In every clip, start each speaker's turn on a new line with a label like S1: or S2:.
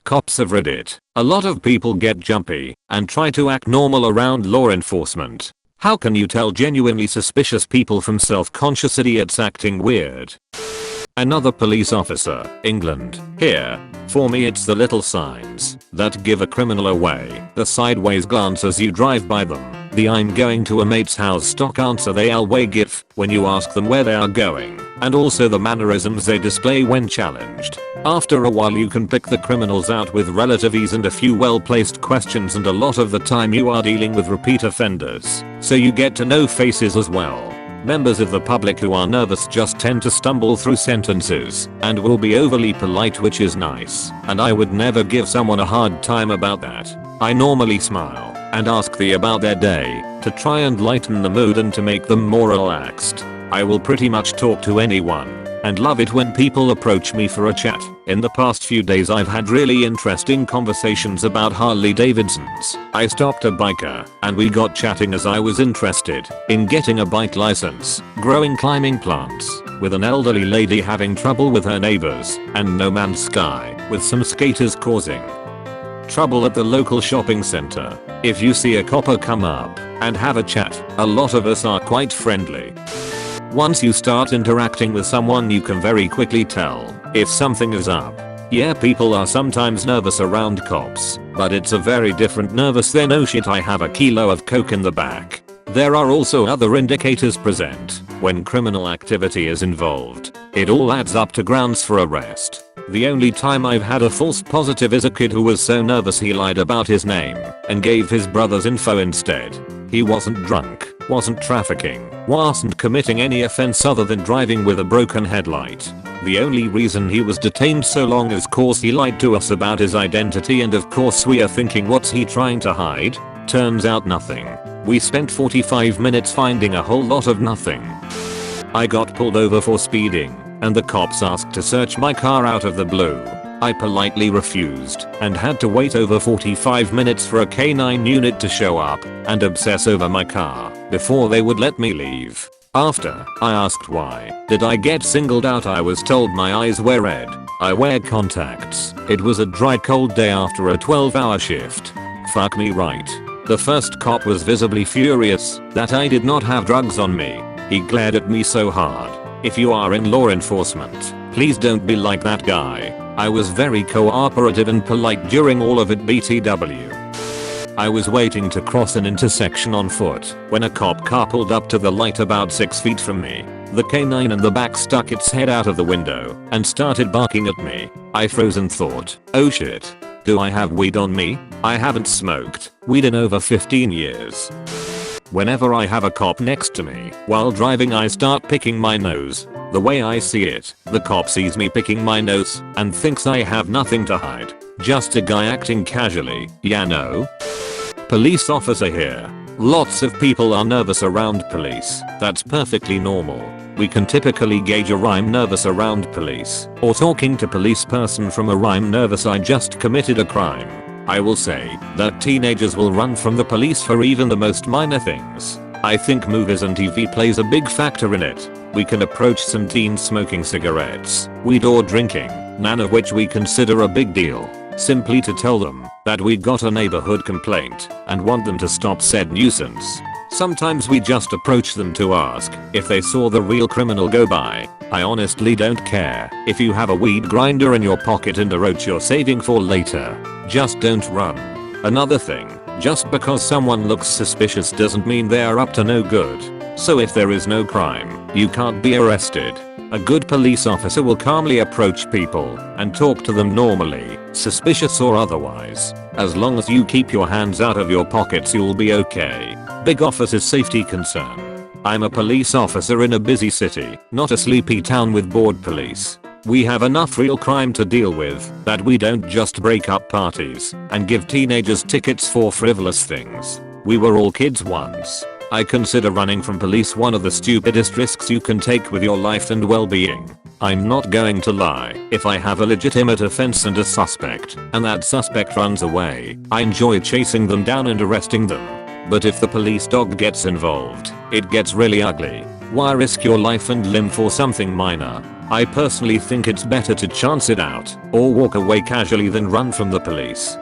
S1: Cops of Reddit. A lot of people get jumpy and try to act normal around law enforcement. How can you tell genuinely suspicious people from self-conscious idiots acting weird? Another police officer, England. Here. For me it's the little signs that give a criminal away. The sideways glance as you drive by them. The I'm going to a mate's house stock answer they always give when you ask them where they are going. And also the mannerisms they display when challenged. After a while you can pick the criminals out with relative ease and a few well-placed questions, and a lot of the time you are dealing with repeat offenders. So you get to know faces as well. Members of the public who are nervous just tend to stumble through sentences and will be overly polite, which is nice, and I would never give someone a hard time about that. I normally smile and ask about their day to try and lighten the mood and to make them more relaxed. I will pretty much talk to anyone and love it when people approach me for a chat. In the past few days I've had really interesting conversations about Harley Davidsons. I stopped a biker and we got chatting as I was interested in getting a bike license, growing climbing plants, with an elderly lady having trouble with her neighbors, and No Man's Sky, with some skaters causing trouble at the local shopping center. If you see a copper come up and have a chat, a lot of us are quite friendly. Once you start interacting with someone you can very quickly tell if something is up. Yeah, people are sometimes nervous around cops, but it's a very different nervous than oh shit I have a kilo of coke in the back. There are also other indicators present when criminal activity is involved. It all adds up to grounds for arrest. The only time I've had a false positive is a kid who was so nervous he lied about his name and gave his brother's info instead. He wasn't drunk, wasn't trafficking, wasn't committing any offense other than driving with a broken headlight. The only reason he was detained so long is cause he lied to us about his identity, and of course we are thinking what's he trying to hide? Turns out nothing. We spent 45 minutes finding a whole lot of nothing. I got pulled over for speeding and the cops asked to search my car out of the blue. I politely refused and had to wait over 45 minutes for a K9 unit to show up and obsess over my car before they would let me leave. After I asked why did I get singled out, I was told my eyes were red. I wear contacts. It was a dry cold day after a 12-hour shift. Fuck me right. The first cop was visibly furious that I did not have drugs on me. He glared at me so hard. If you are in law enforcement, please don't be like that guy. I was very cooperative and polite during all of it. BTW. I was waiting to cross an intersection on foot when a cop car pulled up to the light about 6 feet from me. The K9 in the back stuck its head out of the window and started barking at me. I froze and thought, oh shit. Do I have weed on me? I haven't smoked weed in over 15 years. Whenever I have a cop next to me while driving I start picking my nose. The way I see it, the cop sees me picking my nose and thinks I have nothing to hide. Just a guy acting casually, yeah no? Police officer here. Lots of people are nervous around police. That's perfectly normal. We can typically gauge a I'm nervous around police or talking to police person from a I'm nervous I just committed a crime. I will say that teenagers will run from the police for even the most minor things. I think movies and TV plays a big factor in it. We can approach some teens smoking cigarettes, weed or drinking, none of which we consider a big deal, simply to tell them that we got a neighborhood complaint and want them to stop said nuisance. Sometimes we just approach them to ask if they saw the real criminal go by. I honestly don't care if you have a weed grinder in your pocket and a roach you're saving for later. Just don't run. Another thing, just because someone looks suspicious doesn't mean they are up to no good. So if there is no crime, you can't be arrested. A good police officer will calmly approach people and talk to them normally, suspicious or otherwise. As long as you keep your hands out of your pockets you'll be okay. Big officer's safety concern. I'm a police officer in a busy city, not a sleepy town with bored police. We have enough real crime to deal with that we don't just break up parties and give teenagers tickets for frivolous things. We were all kids once. I consider running from police one of the stupidest risks you can take with your life and well-being. I'm not going to lie, if I have a legitimate offense and a suspect, and that suspect runs away, I enjoy chasing them down and arresting them. But if the police dog gets involved, it gets really ugly. Why risk your life and limb for something minor? I personally think it's better to chance it out or walk away casually than run from the police.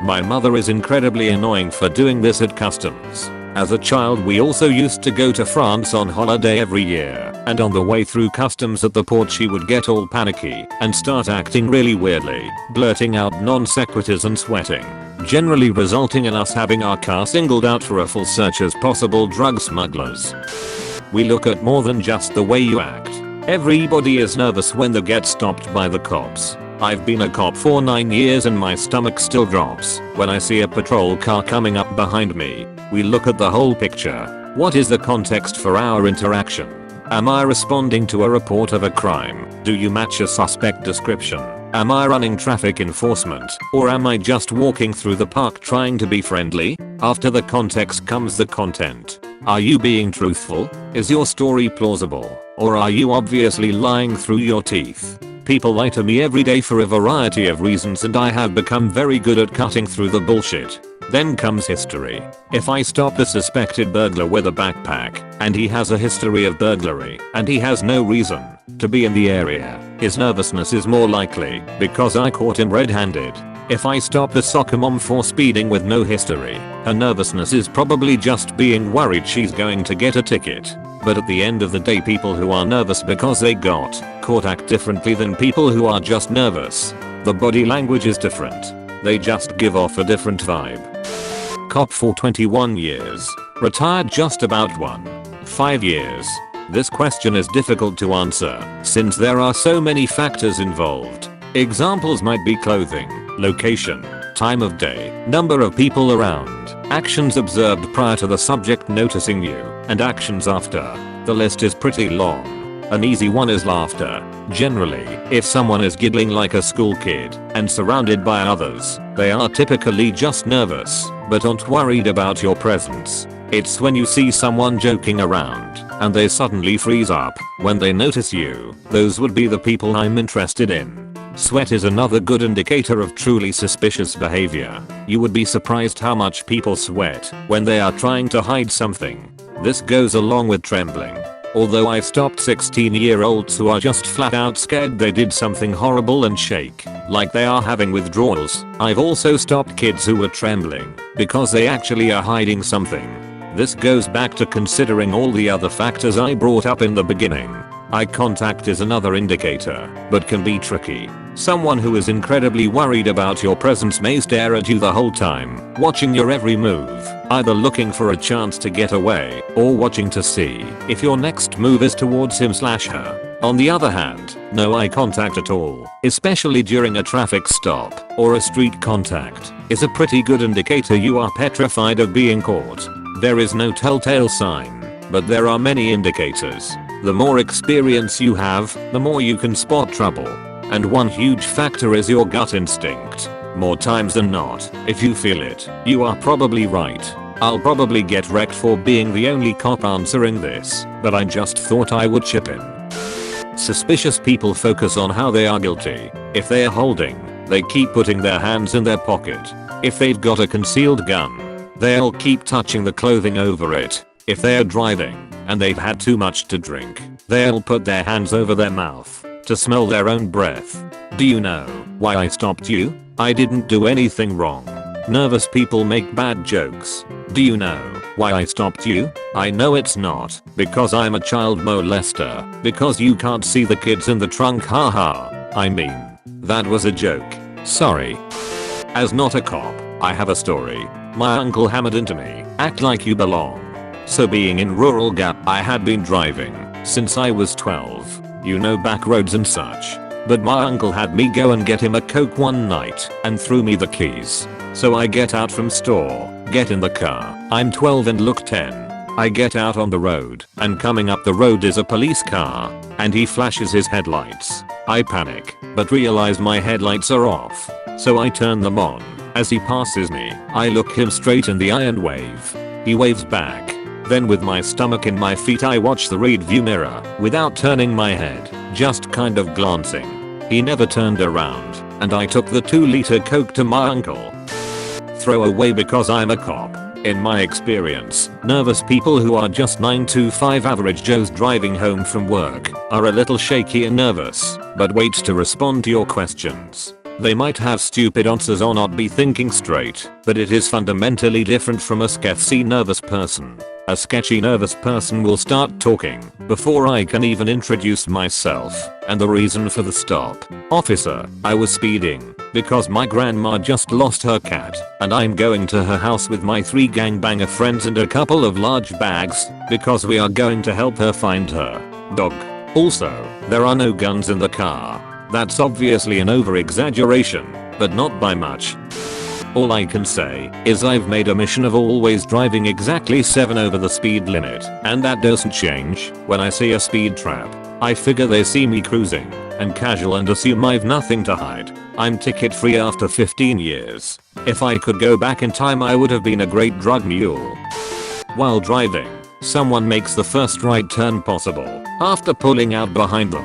S1: My mother is incredibly annoying for doing this at customs. As a child we also used to go to France on holiday every year, and on the way through customs at the port she would get all panicky and start acting really weirdly, blurting out non sequiturs and sweating, generally resulting in us having our car singled out for a full search as possible drug smugglers. We look at more than just the way you act. Everybody is nervous when they get stopped by the cops. I've been a cop for 9 years and my stomach still drops when I see a patrol car coming up behind me. We look at the whole picture. What is the context for our interaction? Am I responding to a report of a crime? Do you match a suspect description? Am I running traffic enforcement? Or am I just walking through the park trying to be friendly? After the context comes the content. Are you being truthful? Is your story plausible? Or are you obviously lying through your teeth? People lie to me every day for a variety of reasons and I have become very good at cutting through the bullshit. Then comes history. If I stop a suspected burglar with a backpack and he has a history of burglary and he has no reason to be in the area, his nervousness is more likely because I caught him red-handed. If I stop the soccer mom for speeding with no history, her nervousness is probably just being worried she's going to get a ticket. But at the end of the day people who are nervous because they got caught act differently than people who are just nervous. The body language is different. They just give off a different vibe. Cop for 21 years. Retired just about 5 years. This question is difficult to answer since there are so many factors involved. Examples might be clothing, location, time of day, number of people around, actions observed prior to the subject noticing you, and actions after. The list is pretty long. An easy one is laughter. Generally, if someone is giggling like a school kid and surrounded by others, they are typically just nervous, but aren't worried about your presence. It's when you see someone joking around and they suddenly freeze up when they notice you. Those would be the people I'm interested in. Sweat is another good indicator of truly suspicious behavior. You would be surprised how much people sweat when they are trying to hide something. This goes along with trembling. Although I've stopped 16-year-olds who are just flat out scared they did something horrible and shake like they are having withdrawals, I've also stopped kids who were trembling because they actually are hiding something. This goes back to considering all the other factors I brought up in the beginning. Eye contact is another indicator, but can be tricky. Someone who is incredibly worried about your presence may stare at you the whole time, watching your every move, either looking for a chance to get away or watching to see if your next move is towards him/her. On the other hand, no eye contact at all, especially during a traffic stop or a street contact, is a pretty good indicator you are petrified of being caught. There is no telltale sign, but there are many indicators. The more experience you have, the more you can spot trouble. And one huge factor is your gut instinct. More times than not, if you feel it, you are probably right. I'll probably get wrecked for being the only cop answering this, but I just thought I would chip in. Suspicious people focus on how they are guilty. If they are holding, they keep putting their hands in their pocket. If they've got a concealed gun, they'll keep touching the clothing over it. If they are driving and they've had too much to drink, they'll put their hands over their mouth to smell their own breath. Do you know why I stopped you? I didn't do anything wrong. Nervous people make bad jokes. Do you know why I stopped you? I know it's not because I'm a child molester, because you can't see the kids in the trunk, haha. I mean, that was a joke. Sorry. As not a cop, I have a story. My uncle hammered into me, act like you belong. So being in rural Gap, I had been driving since I was 12. You know, back roads and such. But my uncle had me go and get him a Coke one night and threw me the keys. So I get out from store, get in the car. I'm 12 and look 10. I get out on the road and coming up the road is a police car and he flashes his headlights. I panic, but realize my headlights are off. So I turn them on. As he passes me, I look him straight in the eye and wave. He waves back. Then with my stomach in my feet I watch the rear view mirror without turning my head, just kind of glancing. He never turned around, and I took the 2-liter Coke to my uncle. Throw away because I'm a cop. In my experience, nervous people who are just 9 to 5 average Joes driving home from work are a little shaky and nervous, but wait to respond to your questions. They might have stupid answers or not be thinking straight, but it is fundamentally different from a sketchy nervous person. A sketchy nervous person will start talking before I can even introduce myself and the reason for the stop. Officer, I was speeding because my grandma just lost her cat and I'm going to her house with my 3 gangbanger friends and a couple of large bags because we are going to help her find her dog. Also, there are no guns in the car. That's obviously an over-exaggeration, but not by much. All I can say is I've made a mission of always driving exactly 7 over the speed limit, and that doesn't change when I see a speed trap. I figure they see me cruising and casual and assume I've nothing to hide. I'm ticket free after 15 years. If I could go back in time I would have been a great drug mule. While driving, someone makes the first right turn possible after pulling out behind them.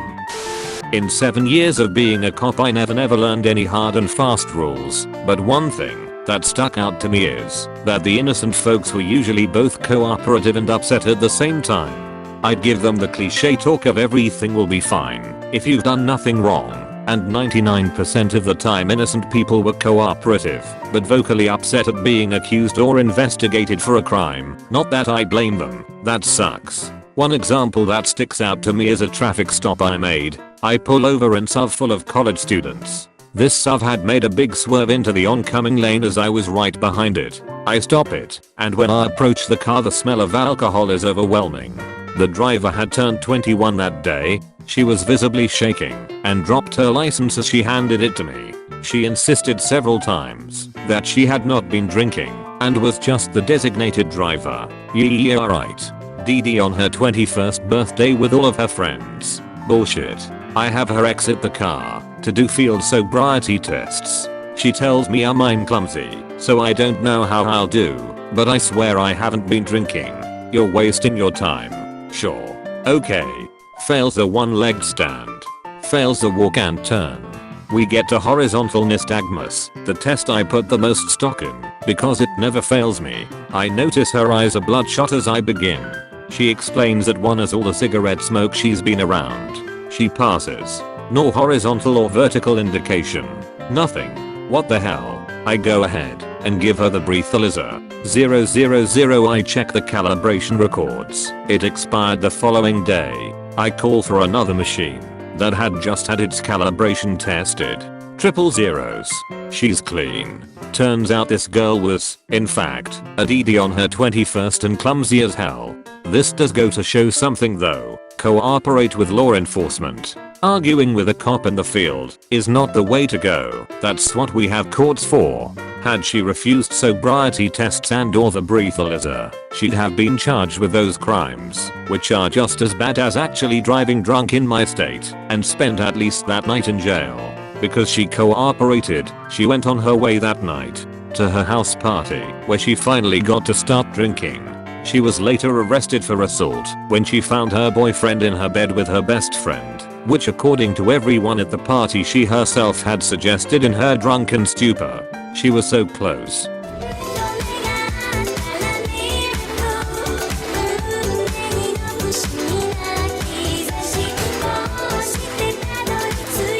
S1: In 7 years of being a cop I never learned any hard and fast rules, but one thing that stuck out to me is that the innocent folks were usually both cooperative and upset at the same time. I'd give them the cliche talk of everything will be fine if you've done nothing wrong, and 99% of the time innocent people were cooperative, but vocally upset at being accused or investigated for a crime. Not that I blame them, that sucks. One example that sticks out to me is a traffic stop I made. I pull over in SUV full of college students. This SUV had made a big swerve into the oncoming lane as I was right behind it. I stop it, and when I approach the car the smell of alcohol is overwhelming. The driver had turned 21 that day. She was visibly shaking and dropped her license as she handed it to me. She insisted several times that she had not been drinking and was just the designated driver. Yeah right. DD on her 21st birthday with all of her friends. Bullshit. I have her exit the car to do field sobriety tests. She tells me I'm clumsy, so I don't know how I'll do, but I swear I haven't been drinking. You're wasting your time. Sure. Okay. Fails the one-legged stand. Fails the walk and turn. We get to horizontal nystagmus, the test I put the most stock in, because it never fails me. I notice her eyes are bloodshot as I begin. She explains that one is all the cigarette smoke she's been around. She passes. No horizontal or vertical indication. Nothing. What the hell? I go ahead and give her the breathalyzer. 000. I check the calibration records. It expired the following day. I call for another machine that had just had its calibration tested. Triple zeros. She's clean. Turns out this girl was, in fact, a DD on her 21st and clumsy as hell. This does go to show something though. Cooperate with law enforcement. Arguing with a cop in the field is not the way to go. That's what we have courts for. Had she refused sobriety tests and or the breathalyzer, she'd have been charged with those crimes, which are just as bad as actually driving drunk in my state, and spent at least that night in jail. Because she cooperated, she went on her way that night to her house party, where she finally got to start drinking. She was later arrested for assault when she found her boyfriend in her bed with her best friend, which according to everyone at the party she herself had suggested in her drunken stupor. She was so close.